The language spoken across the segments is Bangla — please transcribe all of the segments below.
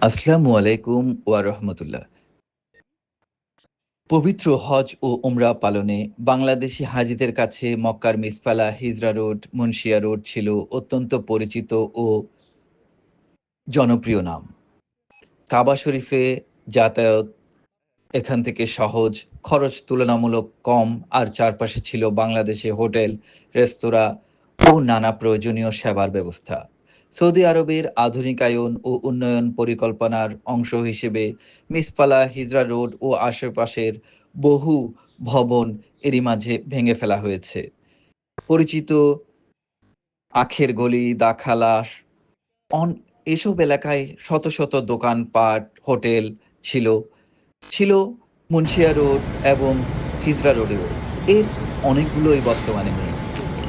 আসসালামু আলাইকুম ওয়া রাহমাতুল্লাহ। পবিত্র হজ ও উমরা পালনে বাংলাদেশি হাজিদের কাছে মক্কার মিসফালা, হিজরা রোড, মুন্সিয়া রোড ছিল অত্যন্ত পরিচিত ও জনপ্রিয় নাম। কাবা শরীফে যাতায়াত এখান থেকে সহজ, খরচ তুলনামূলক কম আর চারপাশে ছিল বাংলাদেশে হোটেল, রেস্তোরাঁ ও নানা প্রয়োজনীয় সেবার ব্যবস্থা। সৌদি আরবের আধুনিকায়ন ও উন্নয়ন পরিকল্পনার অংশ হিসেবে মিসফালা, হিজরা রোড ও আশেপাশের বহু ভবন এরই মাঝে ভেঙে ফেলা হয়েছে। পরিচিত আখের গলি, দাখালা অন এসব এলাকায় শত শত দোকানপাট, হোটেল ছিল। ছিল মুন্সিয়া রোড এবং হিজড়া রোডেও। এর অনেকগুলোই বর্তমানে নেই।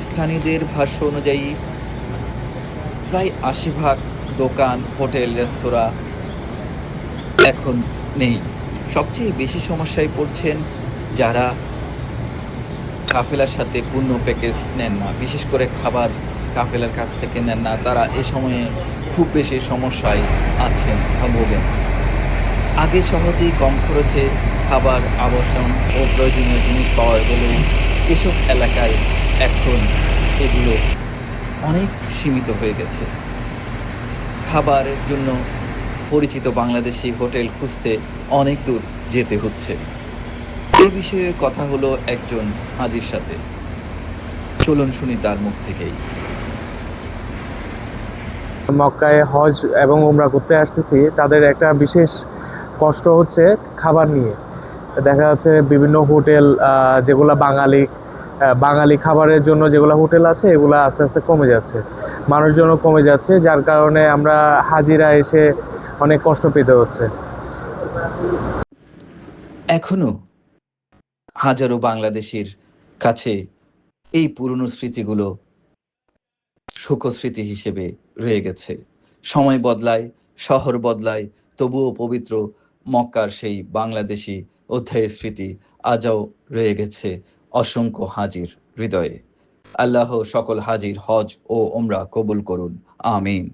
স্থানীয়দের ভাষ্য অনুযায়ী প্রায় ৮০ ভাগ দোকান, হোটেল, রেস্তোরাঁ এখন নেই। সবচেয়ে বেশি সমস্যায় পড়ছেন যারা কাফেলার সাথে পূর্ণ প্যাকেজ নেন না, বিশেষ করে খাবার কাফেলার কাছ থেকে নেন না, তারা এ সময়ে খুব বেশি সমস্যায় আছেন বা ভোগেন। আগে সহজেই কম খরচে খাবার, আবাসন ও প্রয়োজনীয় জিনিস পাওয়া গেলেও এসব এলাকায় এখন এগুলো অনেক সীমিত হয়ে গেছে। খাবারের জন্য পরিচিত বাংলাদেশি হোটেল খুঁজতে অনেক দূর যেতে হচ্ছে। এই বিষয়ে কথা হলো একজন হাজির সাথে। চলুন শুনি তার মুখ থেকেই। মক্কায় হজ এবং উমরা করতে আসতেছি, তাদের একটা বিশেষ কষ্ট হচ্ছে খাবার নিয়ে। দেখা যাচ্ছে বিভিন্ন হোটেল, যেগুলো বাঙালি খাবারের জন্য যেগুলো হোটেল আছে, এগুলো আস্তে আস্তে কমে যাচ্ছে, মানুষজনও কমে যাচ্ছে, যার কারণে আমরা হাজিরা এসে অনেক কষ্ট পেতে হচ্ছে। এখনো হাজারো বাংলাদেশির কাছে এই পুরনো স্মৃতিগুলো সুখস্মৃতি হিসেবে রয়ে গেছে। সময় বদলায়, শহর বদলায়, তবুও পবিত্র মক্কার সেই বাংলাদেশি অধ্যায়ের স্মৃতি আজও রয়ে গেছে অসংখ্য হাজির হৃদয়ে। আল্লাহ সকল হাজির হজ ও উমরা কবুল করুন, আমিন।